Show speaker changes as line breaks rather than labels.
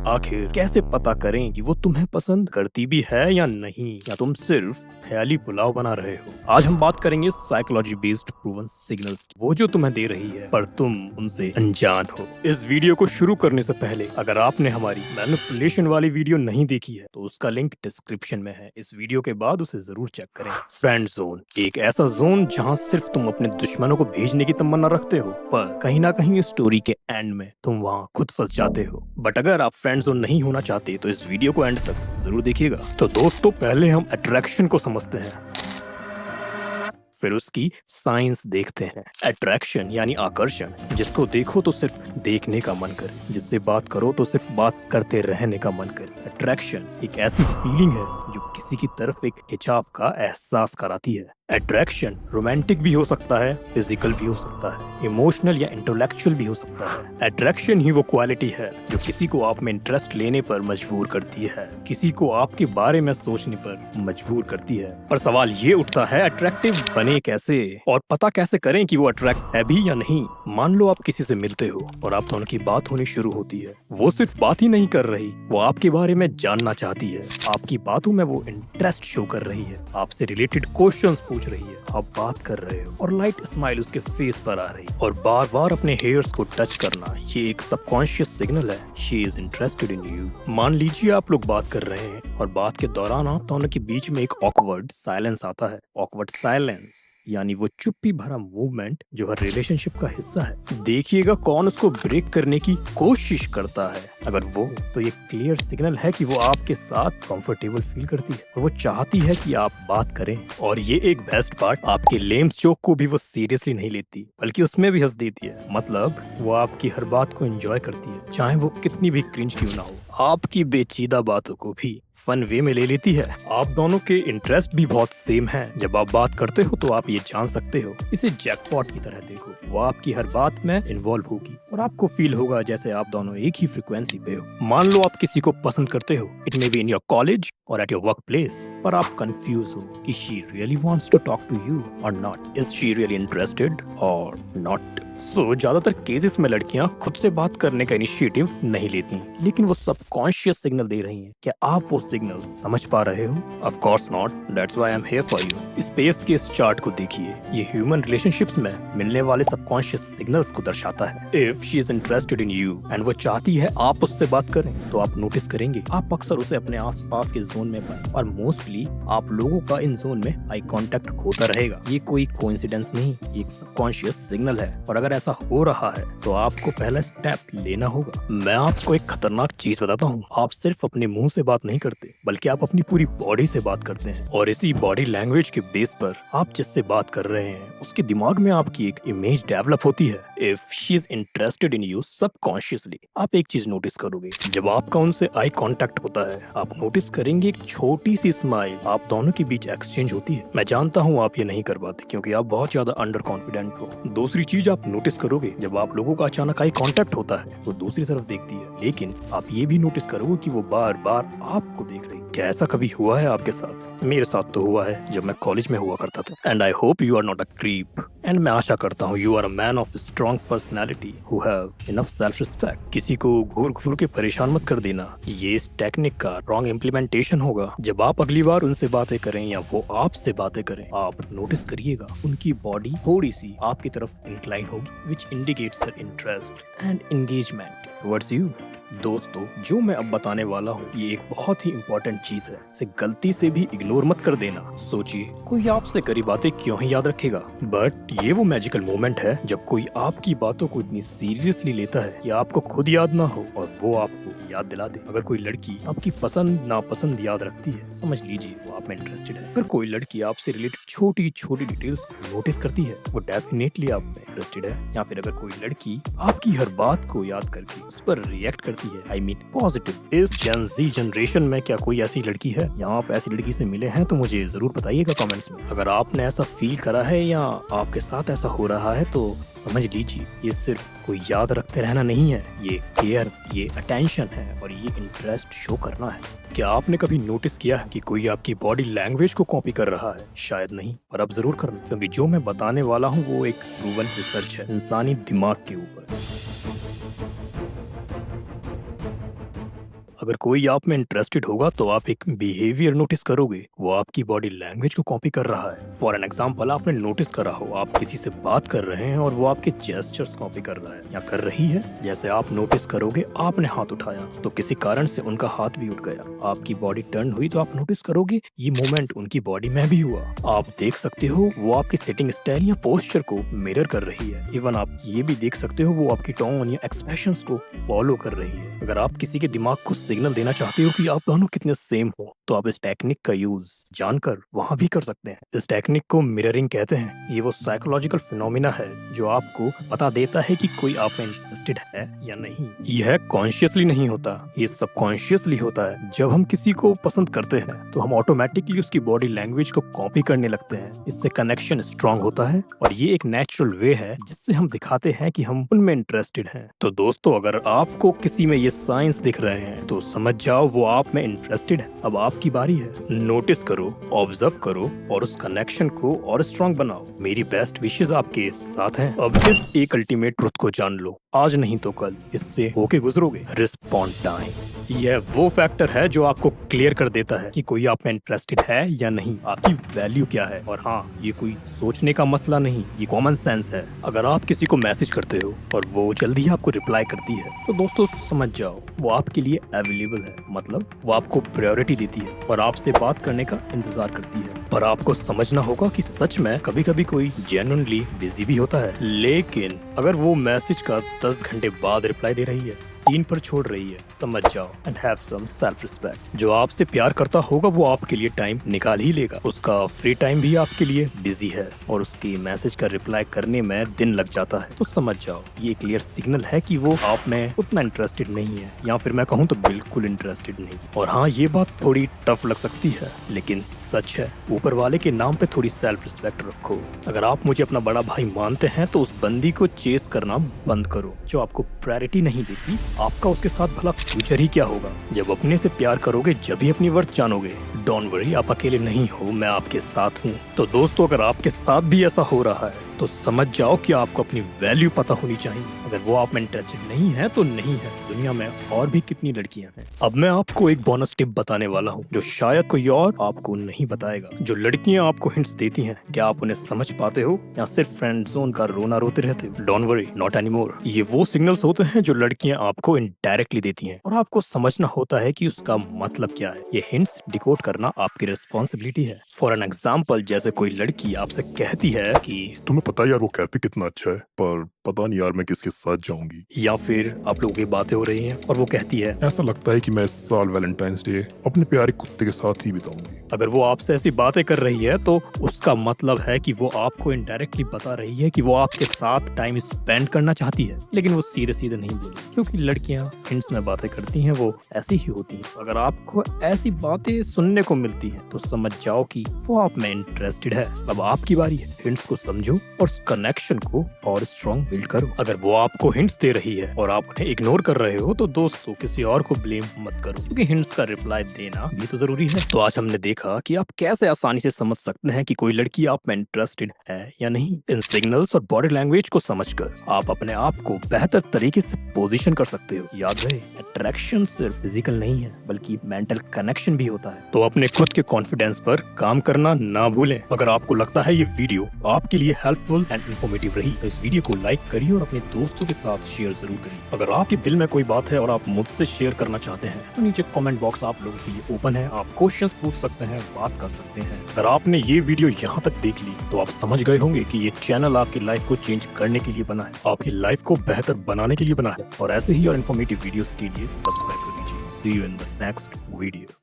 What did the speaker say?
आखिर कैसे पता करें कि वो तुम्हें पसंद करती भी है या नहीं, या तुम सिर्फ ख्याली पुलाव बना रहे हो। आज हम बात करेंगे साइकोलॉजी बेस्ड प्रूवन सिग्नल्स की, वो जो तुम्हें दे रही है पर तुम उनसे अनजान हो। इस वीडियो को शुरू करने से पहले अगर आपने हमारी मैनिपुलेशन वाली वीडियो नहीं देखी है तो उसका लिंक डिस्क्रिप्शन में है। इस वीडियो के बाद उसे जरूर चेक करें। फ्रेंड जोन, एक ऐसा जोन जहाँ सिर्फ तुम अपने दुश्मनों को भेजने की तमन्ना रखते हो, पर कहीं ना कहीं स्टोरी के एंड में तुम वहाँ खुद फंस जाते हो। बट अगर आप फ्रेंड जोन नहीं होना चाहते तो इस वीडियो को एंड तक जरूर देखिएगा। तो दोस्तों, पहले हम अट्रैक्शन को समझते हैं, फिर उसकी साइंस देखते हैं। अट्रैक्शन यानी आकर्षण, जिसको देखो तो सिर्फ देखने का मन करे, जिससे बात करो तो सिर्फ बात करते रहने का मन करे। अट्रैक्शन एक ऐसी फीलिंग है जो किसी की तरफ एक खिंचाव का एहसास कराती है। अट्रैक्शन रोमांटिक भी हो सकता है, फिजिकल भी हो सकता है, इमोशनल या इंटेलेक्चुअल भी हो सकता है। अट्रैक्शन ही वो क्वालिटी है जो किसी को आप में इंटरेस्ट लेने पर मजबूर करती है, किसी को आपके बारे में सोचने पर मजबूर करती है। पर सवाल ये उठता है, अट्रैक्टिव बने कैसे और पता कैसे करें कि वो अट्रैक्ट है भी या नहीं। मान लो आप किसी से मिलते हो और आप दोनों की बात होनी शुरू होती है। वो सिर्फ बात ही नहीं कर रही, वो आपके बारे में जानना चाहती है। आपकी बातों में वो इंटरेस्ट शो कर रही है, आपसे रिलेटेड क्वेश्चंस पूछ रही है, आप बात कर रहे हो और लाइट स्माइल उसके फेस पर आ रही और बार बार अपने हेयर्स को टच करना, ये एक सबकॉन्शियस सिग्नल है, she is interested in you. मान लीजिए आप लोग बात कर रहे हैं और बात के दौरान आप दोनों के बीच में एक ऑकवर्ड साइलेंस आता है। ऑकवर्ड साइलेंस यानी वो चुप्पी भरा मूवमेंट जो हर रिलेशनशिप का हिस्सा है। देखिएगा कौन उसको ब्रेक करने की कोशिश करता है। अगर वो, तो ये क्लियर सिग्नल है कि वो आपके साथ कंफर्टेबल फील करती है और वो चाहती है कि आप बात करें। और ये एक बेस्ट पार्ट, आपके लेम्स जोक को भी वो सीरियसली नहीं लेती, बल्कि उसमें भी हंस देती है। मतलब वो आपकी हर बात को एंजॉय करती है, चाहे वो कितनी भी क्रिंज क्यों ना हो। आपकी बेचीदा बातों को भी फन वे में ले लेती है। आप दोनों के इंटरेस्ट भी बहुत सेम हैं। जब आप बात करते हो तो आप ये जान सकते हो, इसे जैकपॉट की तरह देखो। वो आपकी हर बात में इन्वॉल्व होगी और आपको फील होगा जैसे आप दोनों एक ही फ्रिक्वेंसी पे हो। मान लो आप किसी को पसंद करते हो, it may be in your college or at your workplace, पर आप कंफ्यूज हो कि she really wants to talk to you or not. Is she really interested or not? So ज्यादातर केसेस में लड़कियां खुद से बात करने का इनिशिएटिव नहीं लेती, लेकिन वो सबकॉन्शियस सिग्नल दे रही हैं। क्या आप वो सिग्नल समझ पा रहे हो? Of course not, that's why I am here for you. Space के इस चार्ट को देखिए, ये ह्यूमन रिलेशनशिप्स में मिलने वाले सबकॉन्शियस सिग्नल्स को दर्शाता है। If she is interested in you and वो चाहती है आप उससे बात करें, तो आप नोटिस करेंगे आप अक्सर उसे अपने आसपास के जोन में पाएं और मोस्टली आप लोगों का इन जोन में आई कांटेक्ट होता रहेगा। ये कोई कोइंसिडेंस नहीं, ये एक सबकॉन्शियस सिग्नल है। और अगर ऐसा हो रहा है तो आपको पहला स्टेप लेना होगा। मैं आपको एक खतरनाक चीज बताता हूँ, आप सिर्फ अपने मुंह से बात नहीं करते, बल्कि आप अपनी पूरी बॉडी से बात करते हैं। और इसी बॉडी लैंग्वेज के बेस पर आप जिससे बात कर रहे हैं उसके दिमाग में आपकी एक इमेज डेवलप होती है। If she is interested in you, subconsciously आप एक चीज नोटिस करोगे, जब आपका उनसे आई कांटेक्ट होता है, आप नोटिस करेंगे एक छोटी सी स्माइल आप दोनों के बीच एक्सचेंज होती है। मैं जानता हूँ आप ये नहीं कर पाते क्योंकि आप बहुत ज्यादा अंडर कॉन्फिडेंट हो। दूसरी चीज आप नोटिस करोगे, जब आप लोगों का अचानक आई कांटेक्ट होता है वो दूसरी तरफ देखती है, लेकिन आप ये भी नोटिस करोगे कि वो बार बार आपको देख रही है। क्या ऐसा कभी हुआ है आपके साथ? मेरे साथ तो हुआ है जब मैं कॉलेज में हुआ करता था। And I hope you are not a creep, and मैं आशा करता हूँ you are a man of strong personality who have enough self respect. किसी को घूर घूर के परेशान मत कर देना, ये इस टेक्निक का रॉन्ग इम्प्लीमेंटेशन होगा। जब आप अगली बार उनसे बातें करें या वो आपसे बातें करें, आप नोटिस करिएगा उनकी बॉडी थोड़ी सी आपकी तरफ इंक्लाइन होगी, which indicates her interest and engagement towards you. दोस्तों, जो मैं अब बताने वाला हूँ ये एक बहुत ही इम्पोर्टेंट चीज है, इसे गलती से भी इग्नोर मत कर देना। सोचिए, कोई आपसे करी बातें क्यों ही याद रखेगा, बट ये वो मैजिकल मोमेंट है जब कोई आपकी बातों को इतनी सीरियसली लेता है कि आपको खुद याद ना हो और वो आपको याद दिला दे। अगर कोई लड़की आपकी पसंद नापसंद याद रखती है, समझ लीजिए वो आप में इंटरेस्टेड है। अगर कोई लड़की आपसे रिलेटेड छोटी छोटी डिटेल्स को नोटिस करती है, वो डेफिनेटली आप में इंटरेस्टेड है। या फिर अगर कोई लड़की आपकी हर बात को याद करके उस पर रिएक्ट करती है, आई मीन पॉजिटिव। इस जेन ज़ी जनरेशन में क्या कोई ऐसी लड़की है या आप ऐसी लड़की से मिले हैं तो मुझे जरूर बताइएगा कमेंट्स में। अगर आपने ऐसा फील करा है या आपके साथ ऐसा हो रहा है तो समझ लीजिए ये सिर्फ कोई याद रखते रहना नहीं है, ये केयर, ये अटेंशन है और ये इंटरेस्ट शो करना है। क्या आपने कभी नोटिस किया है कि कोई आपकी बॉडी लैंग्वेज को कॉपी कर रहा है? शायद नहीं, पर अब जरूर करना, क्योंकि जो मैं बताने वाला हूँ वो एक प्रूवन रिसर्च है इंसानी दिमाग के ऊपर। अगर कोई आप में इंटरेस्टेड होगा तो आप एक बिहेवियर नोटिस करोगे, वो आपकी बॉडी लैंग्वेज को कॉपी कर रहा है। फॉर एन एग्जाम्पल, आपने नोटिस करा हो आप किसी से बात कर रहे हैं और वो आपके जेस्चर्स कॉपी कर रहा है या कर रही है। जैसे आप नोटिस करोगे आपने हाथ उठाया तो किसी कारण से उनका हाथ भी उठ गया, आपकी बॉडी टर्न हुई तो आप नोटिस करोगे ये मोमेंट उनकी बॉडी में भी हुआ। आप देख सकते हो वो आपकी सिटिंग स्टाइल या पोस्चर को मिरर कर रही है। इवन आप ये भी देख सकते हो वो आपकी टोन या एक्सप्रेशंस को फॉलो कर रही है। अगर आप किसी के दिमाग को सिग्नल देना चाहते हो कि आप दोनों कितने सेम हो तो आप इस टेक्निक का यूज जानकर वहाँ भी कर सकते हैं। इस टेक्निक को मिररिंग कहते हैं। ये वो साइकोलॉजिकल फिनोमिना है जो आपको बता देता है कि कोई आप में इंटरेस्टेड है या नहीं। यह कॉन्शियसली नहीं होता, ये सबकॉन्शियसली होता है। जब हम किसी को पसंद करते हैं तो हम ऑटोमेटिकली उसकी बॉडी लैंग्वेज को कॉपी करने लगते हैं। इससे कनेक्शन स्ट्रांग होता है और ये एक नेचुरल वे है जिससे हम दिखाते हैं कि हम उनमें इंटरेस्टेड हैं। तो दोस्तों, अगर आपको किसी में ये साइंस दिख रहे हैं तो समझ जाओ वो आप में इंटरेस्टेड है। अब आपकी बारी है। नोटिस करो, ऑब्जर्व करो और उस कनेक्शन को और स्ट्रांग बनाओ। मेरी बेस्ट विशेस आपके साथ हैं। अब इस एक अल्टीमेट ट्रुथ को जान लो, आज नहीं तो कल इससे होके गुजरोगे। रिस्पॉन्ड टाइम, यह वो फैक्टर है जो आपको क्लियर कर देता है कि कोई आप में इंटरेस्टेड है या नहीं, आपकी वैल्यू क्या है। और हाँ, ये कोई सोचने का मसला नहीं, ये कॉमन सेंस है। अगर आप किसी को मैसेज करते हो और वो जल्दी आपको रिप्लाई करती है तो दोस्तों समझ जाओ वो आपके लिए अवेलेबल है, मतलब वो आपको प्रायोरिटी देती है और आपसे बात करने का इंतजार करती है। पर आपको समझना होगा कि सच में कभी कभी कोई जेन्युइनली बिजी भी होता है, लेकिन अगर वो मैसेज का 10 घंटे बाद रिप्लाई दे रही है, सीन पर छोड़ रही है, समझ जाओ and have some self respect. जो आपसे प्यार करता होगा वो आपके लिए टाइम निकाल ही लेगा। उसका फ्री टाइम भी आपके लिए बिजी है और उसकी मैसेज का रिप्लाई करने में दिन लग जाता है, तो समझ जाओ ये क्लियर सिग्नल है कि वो आप में उतना इंटरेस्टेड नहीं है, या फिर मैं कहूँ तो बिल्कुल इंटरेस्टेड नहीं। और हाँ, ये बात थोड़ी टफ लग सकती है लेकिन सच है। ऊपर वाले के नाम पे थोड़ी सेल्फ रिस्पेक्ट रखो। अगर आप मुझे अपना बड़ा भाई मानते हैं तो उस बंदी को चेस करना बंद करो जो आपको प्रायोरिटी नहीं देती। आपका उसके साथ भला फ्यूचर ही क्या होगा। जब अपने से प्यार करोगे जब ही अपनी वर्थ जानोगे। डोंट वरी, आप अकेले नहीं हो, मैं आपके साथ हूँ। तो दोस्तों, अगर आपके साथ भी ऐसा हो रहा है तो समझ जाओ कि आपको अपनी वैल्यू पता होनी चाहिए। अगर वो आप में इंटरेस्टेड नहीं है तो नहीं है। दुनिया में और भी कितनी लड़कियां हैं। अब मैं आपको एक बोनस टिप बताने वाला हूँ जो शायद कोई और आपको नहीं बताएगा। जो लड़कियां आपको हिंट्स देती हैं, क्या आप उन्हें समझ पाते हो या सिर्फ फ्रेंड जोन का रोना रोते रहते हो? Don't worry, not anymore. ये वो सिग्नल्स होते हैं जो लड़कियां आपको इनडायरेक्टली देती हैं और आपको समझना होता है कि उसका मतलब क्या है। ये हिंट्स डिकोड करना आपकी रिस्पॉन्सिबिलिटी है। फॉर एन एग्जाम्पल, जैसे कोई लड़की आपसे कहती है कि
तुम्हें पता है यार वो कैफे कितना अच्छा है, पर पता नहीं यार मैं किसके साथ जाऊंगी।
या फिर आप लोगों की बातें हो रही हैं और वो कहती है
ऐसा लगता है कि मैं इस साल वैलेंटाइंस डे अपने प्यारे कुत्ते के साथ ही बिताऊंगी।
अगर वो आपसे ऐसी बातें कर रही है तो उसका मतलब है कि वो आपको इनडायरेक्टली बता रही है कि वो आपके साथ टाइम स्पेंड करना चाहती है, लेकिन वो सीधे सीधे नहीं बोली, क्योंकि लड़कियां हिंट्स में बातें करती हैं, वो ऐसी ही होती हैं। अगर आपको ऐसी बातें सुनने को मिलती हैं तो समझ जाओ कि वो आप में इंटरेस्टेड है। अब आपकी बारी है। हिंट्स को समझो और उस कनेक्शन को और स्ट्रॉन्ग बिल्ड करो। अगर वो आपको हिंट्स दे रही है और आप उन्हें इग्नोर कर रहे हो तो दोस्तों किसी और को ब्लेम मत करो, क्योंकि हिंट्स का रिप्लाई देना भी तो जरूरी है। तो आज हमने देखा कि आप कैसे आसानी से समझ सकते हैं कि कोई लड़की आप में इंटरेस्टेड है या नहीं। इन सिग्नल्स और बॉडी लैंग्वेज को समझकर आप अपने आप को बेहतर तरीके से पोजीशन कर सकते हो। याद रहे, अट्रैक्शन सिर्फ फिजिकल नहीं है बल्कि मेंटल कनेक्शन भी होता है। तो अपने खुद के कॉन्फिडेंस पर काम करना ना भूलें। अगर आपको लगता है ये वीडियो आपके लिए हेल्पफुल एंड इन्फॉर्मेटिव रही तो इस वीडियो को लाइक करिए और अपने दोस्तों के साथ शेयर जरूर करिए। अगर आपके दिल में कोई बात है और आप मुझसे शेयर करना चाहते हैं तो नीचे कमेंट बॉक्स आप लोगों के लिए ओपन है। आप क्वेश्चंस पूछ सकते हैं, बात कर सकते हैं। अगर आपने ये वीडियो यहाँ तक देख ली तो आप समझ गए होंगे कि ये चैनल आपकी लाइफ को चेंज करने के लिए बना है, आपकी लाइफ को बेहतर बनाने के लिए बना है। और ऐसे ही और इन्फॉर्मेटिव वीडियोस के लिए सब्सक्राइब कर लीजिए। See you in the next video.